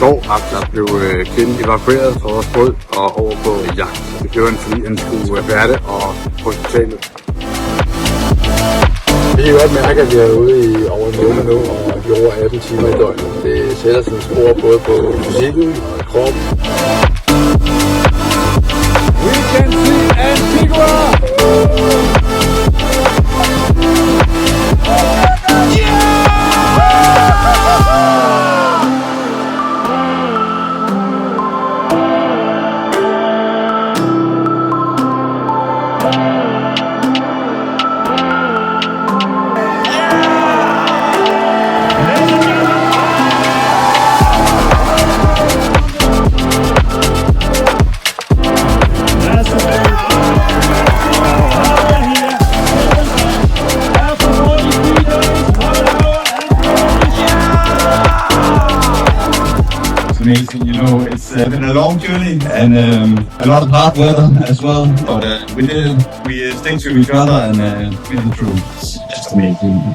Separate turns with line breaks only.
går aften blev kvinden evakueret fra vores båd og over på jagt. Det gjorde han, fordi han skulle være det og på hospitalet. Vi kan godt mærke, at vi er ude i over en måned nu, og vi er over 18 timer i døgnet. Det sætter sin spor både på fysikken og kroppen. We can see Antigua!
Amazing, you know, it's been a long journey and a lot of hard weather as well, but we stayed to each other and been through. It's just amazing.